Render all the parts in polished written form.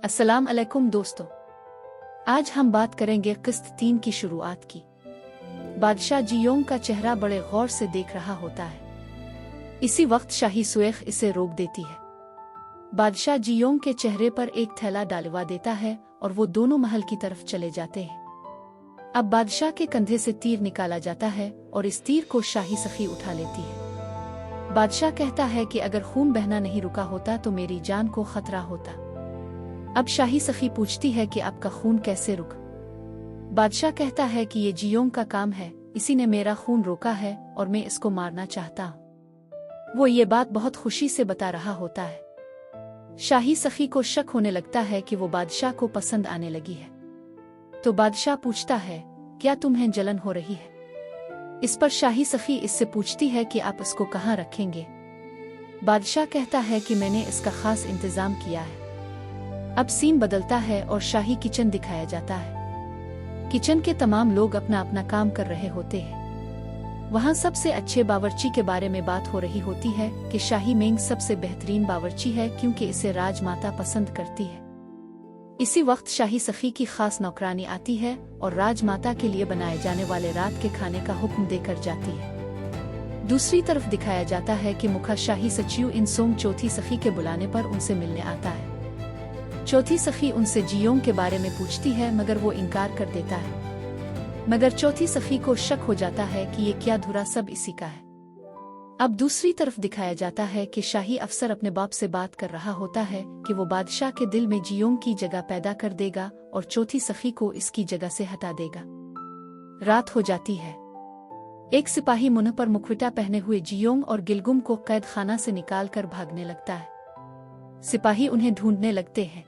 अस्सलाम अलैकुम दोस्तों, आज हम बात करेंगे किस्त 3 की शुरुआत की। बादशाह जियोंग का चेहरा बड़े गौर से देख रहा होता है। इसी वक्त शाही सुएख इसे रोक देती है। बादशाह जियोंग के चेहरे पर एक थैला डालवा देता है और वो दोनों महल की तरफ चले जाते हैं। अब बादशाह के कंधे से तीर निकाला जाता है और इस तीर को शाही सखी उठा लेती है। बादशाह कहता है कि अगर खून बहना नहीं रुका होता तो मेरी जान को खतरा होता। अब शाही सखी पूछती है कि आपका खून कैसे रुका? बादशाह कहता है कि ये जियोंग का काम है, इसी ने मेरा खून रोका है और मैं इसको मारना चाहता हूँ। वो ये बात बहुत खुशी से बता रहा होता है। शाही सखी को शक होने लगता है कि वो बादशाह को पसंद आने लगी है। तो बादशाह पूछता है, क्या तुम्हें जलन हो रही है? इस पर शाही सखी इससे पूछती है कि आप इसको कहाँ रखेंगे? बादशाह कहता है कि मैंने इसका खास इंतजाम किया है। अब सीन बदलता है और शाही किचन दिखाया जाता है। किचन के तमाम लोग अपना अपना काम कर रहे होते हैं। वहाँ सबसे अच्छे बावर्ची के बारे में बात हो रही होती है कि शाही मेंग सबसे बेहतरीन बावर्ची है क्योंकि इसे राजमाता पसंद करती है। इसी वक्त शाही सखी की खास नौकरानी आती है और राजमाता के लिए बनाए जाने वाले रात के खाने का हुक्म देकर जाती है। दूसरी तरफ दिखाया जाता है कि मुखा शाही सचिव इंसोंग चौथी सखी के बुलाने पर उनसे मिलने आता है। चौथी सखी उनसे जियोंग के बारे में पूछती है मगर वो इनकार कर देता है। मगर चौथी सखी को शक हो जाता है कि ये क्या धुरा सब इसी का है। अब दूसरी तरफ दिखाया जाता है कि शाही अफसर अपने बाप से बात कर रहा होता है कि वो बादशाह के दिल में जियोंग की जगह पैदा कर देगा और चौथी सखी को इसकी जगह से हटा देगा। रात हो जाती है। एक सिपाही मुंह पर मुखविटा पहने हुए जियोंग और गिलगुम को कैद खाना से निकाल कर भागने लगता है। सिपाही उन्हें ढूंढने लगते हैं।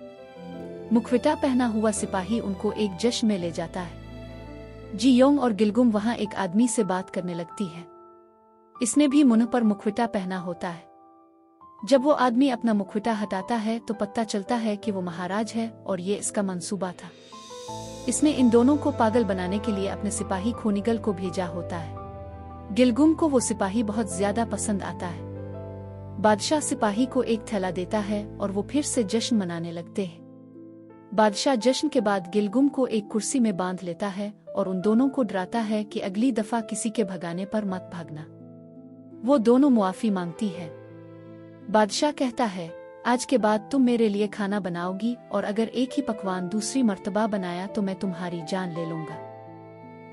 मुखविटा पहना हुआ सिपाही उनको एक जश्न में ले जाता है। जियोंग और गिलगुम वहां एक आदमी से बात करने लगती है। इसने भी मुंह पर मुखविटा पहना होता है। जब वो आदमी अपना मुखविटा हटाता है तो पता चलता है कि वो महाराज है और ये इसका मंसूबा था। इसने इन दोनों को पागल बनाने के लिए अपने सिपाही खोनिगल को भेजा होता है। गिलगुम को वो सिपाही बहुत ज्यादा पसंद आता है। बादशाह सिपाही को एक थैला देता है और वो फिर से जश्न मनाने लगते हैं। बादशाह जश्न के बाद गिलगुम को एक कुर्सी में बांध लेता है और उन दोनों को डराता है कि अगली दफा किसी के भगाने पर मत भागना। वो दोनों मुआफी मांगती है। बादशाह कहता है, आज के बाद तुम मेरे लिए खाना बनाओगी और अगर एक ही पकवान दूसरी मर्तबा बनाया तो मैं तुम्हारी जान ले लूंगा।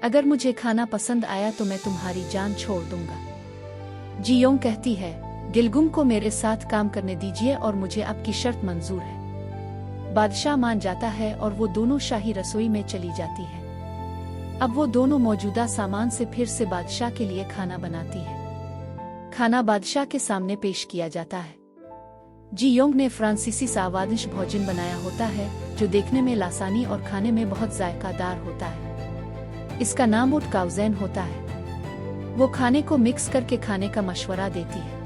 अगर मुझे खाना पसंद आया तो मैं तुम्हारी जान छोड़ दूंगा। जियोंग कहती है, गिलगुम को मेरे साथ काम करने दीजिए और मुझे आपकी शर्त मंजूर है। बादशाह मान जाता है और वो दोनों शाही रसोई में चली जाती है। अब वो दोनों मौजूदा सामान से फिर से बादशाह के लिए खाना बनाती है। खाना बादशाह के सामने पेश किया जाता है। जियोंग ने फ्रांसीसी सावादिश भोजन बनाया होता है जो देखने में लासानी और खाने में बहुत जायकादार होता है। इसका नाम उट काउजैन होता है। वो खाने को मिक्स करके खाने का मशवरा देती है।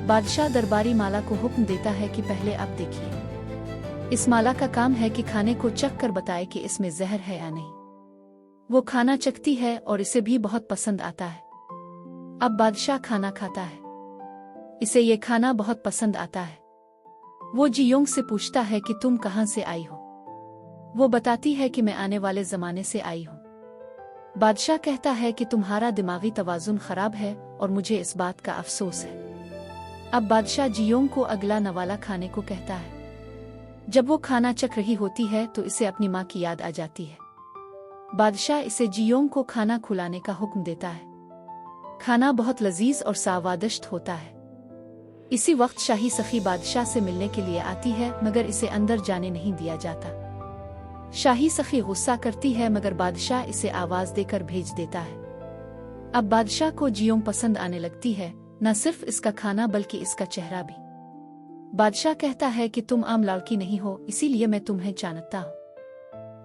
बादशाह दरबारी माला को हुक्म देता है कि पहले आप देखिए। इस माला का काम है कि खाने को चख कर बताए कि इसमें जहर है या नहीं। वो खाना चखती है और इसे भी बहुत पसंद आता है। अब बादशाह खाना खाता है। इसे ये खाना बहुत पसंद आता है। वो जियोंग से पूछता है कि तुम कहाँ से आई हो? वो बताती है कि मैं आने वाले जमाने से आई हूँ। बादशाह कहता है कि तुम्हारा दिमागी तवाजुन खराब है और मुझे इस बात का अफसोस है। अब बादशाह जियोंग को अगला नवाला खाने को कहता है। जब वो खाना चख रही होती है तो इसे अपनी माँ की याद आ जाती है। बादशाह इसे जियोंग को खाना खिलाने का हुक्म देता है। खाना बहुत लजीज और सावादिष्ट होता है। इसी वक्त शाही सखी बादशाह से मिलने के लिए आती है मगर इसे अंदर जाने नहीं दिया जाता। शाही सखी गुस्सा करती है मगर बादशाह इसे आवाज देकर भेज देता है। अब बादशाह को जियोंग पसंद आने लगती है, न सिर्फ इसका खाना बल्कि इसका चेहरा भी। बादशाह कहता है कि तुम आम लड़की नहीं हो, इसीलिए मैं तुम्हें जानता हूँ।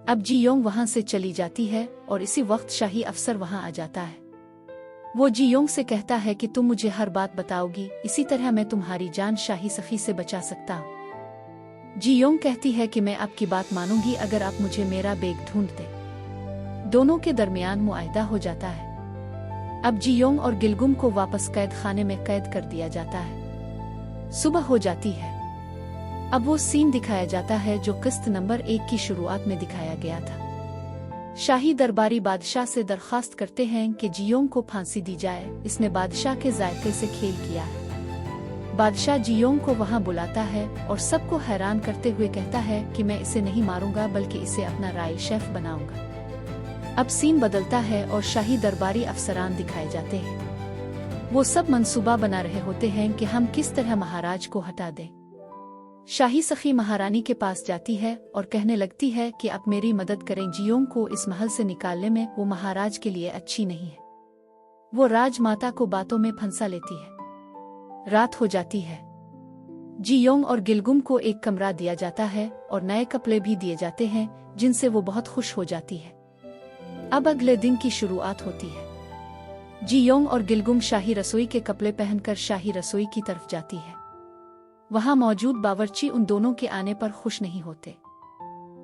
अब जियोंग वहां से चली जाती है और इसी वक्त शाही अफसर वहां आ जाता है। वो जियोंग से कहता है कि तुम मुझे हर बात बताओगी, इसी तरह मैं तुम्हारी जान शाही सखी से बचा सकता हूँ। जियोंग कहती है कि मैं आपकी बात मानूंगी अगर आप मुझे मेरा बेग ढूंढ दे। दोनों के दरमियान मुआहदा हो जाता है। अब जियोंग और गिलगुम को वापस कैद खाने में कैद कर दिया जाता है। सुबह हो जाती है। अब वो सीन दिखाया जाता है जो किस्त नंबर 1 की शुरुआत में दिखाया गया था। शाही दरबारी बादशाह से दरखास्त करते हैं कि जियोंग को फांसी दी जाए, इसने बादशाह के जायके से खेल किया है। बादशाह जियोंग को वहां बुलाता है और सबको हैरान करते हुए कहता है कि मैं इसे नहीं मारूंगा बल्कि इसे अपना राय शेफ बनाऊंगा। अब सीन बदलता है और शाही दरबारी अफसरान दिखाए जाते हैं। वो सब मंसूबा बना रहे होते हैं कि हम किस तरह महाराज को हटा दें। शाही सखी महारानी के पास जाती है और कहने लगती है कि आप मेरी मदद करें, जियोंग को इस महल से निकालने में वो महाराज के लिए अच्छी नहीं है। वो राजमाता को बातों में फंसा लेती है। रात हो जाती है। जियोंग और गिलगुम को एक कमरा दिया जाता है और नए कपड़े भी दिए जाते हैं जिनसे वो बहुत खुश हो जाती है। अब अगले दिन की शुरुआत होती है। जियोंग और गिलगुम शाही रसोई के कपड़े पहनकर शाही रसोई की तरफ जाती है। वहां मौजूद बावर्ची उन दोनों के आने पर खुश नहीं होते।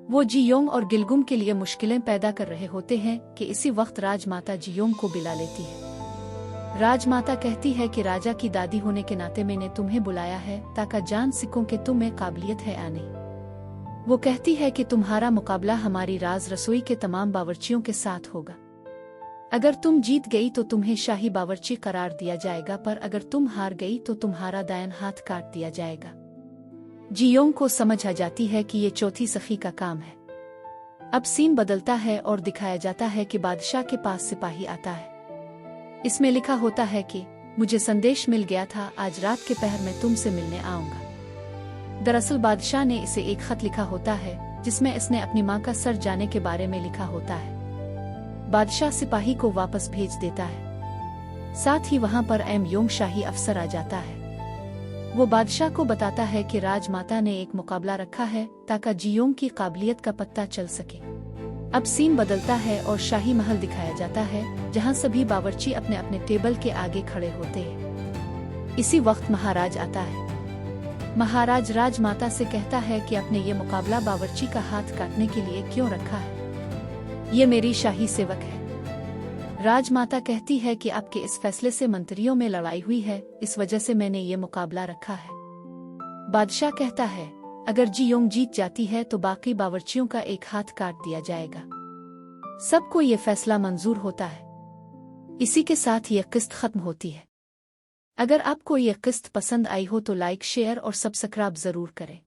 वो जियोंग और गिलगुम के लिए मुश्किलें पैदा कर रहे होते हैं कि इसी वक्त राजमाता जियोंग को बुला लेती है। राजमाता कहती है कि राजा की दादी होने के नाते मैंने तुम्हें बुलाया है ताकि जान सको कि तुम में काबिलियत है या नहीं। वो कहती है कि तुम्हारा मुकाबला हमारी राज रसोई के तमाम बावर्चियों के साथ होगा। अगर तुम जीत गई तो तुम्हें शाही बावर्ची करार दिया जाएगा, पर अगर तुम हार गई तो तुम्हारा दायां हाथ काट दिया जाएगा। जियोंग को समझ आ जाती है कि ये चौथी सखी का काम है। अब सीन बदलता है और दिखाया जाता है कि बादशाह के पास सिपाही आता है। इसमें लिखा होता है कि मुझे संदेश मिल गया था, आज रात के पहर में तुमसे मिलने आऊंगा। दरअसल बादशाह ने इसे एक खत लिखा होता है जिसमें इसने अपनी मां का सर जाने के बारे में लिखा होता है। बादशाह सिपाही को वापस भेज देता है। साथ ही वहां पर योंग शाही अफसर आ जाता है। वो बादशाह को बताता है कि राजमाता ने एक मुकाबला रखा है ताकि जियोंग की काबिलियत का पता चल सके। अब सीन बदलता है और शाही महल दिखाया जाता है जहां सभी बावर्ची अपने अपने टेबल के आगे खड़े होते हैं। इसी वक्त महाराज आता है। महाराज राजमाता से कहता है कि आपने ये मुकाबला बावर्ची का हाथ काटने के लिए क्यों रखा है? ये मेरी शाही सेवक है। राजमाता कहती है कि आपके इस फैसले से मंत्रियों में लड़ाई हुई है, इस वजह से मैंने ये मुकाबला रखा है। बादशाह कहता है अगर जियोंग जीत जाती है तो बाकी बावर्चियों का एक हाथ काट दिया जाएगा। सबको ये फैसला मंजूर होता है। इसी के साथ ये किस्त खत्म होती है। अगर आपको ये किस्त पसंद आई हो तो लाइक, शेयर और सब्सक्राइब जरूर करें।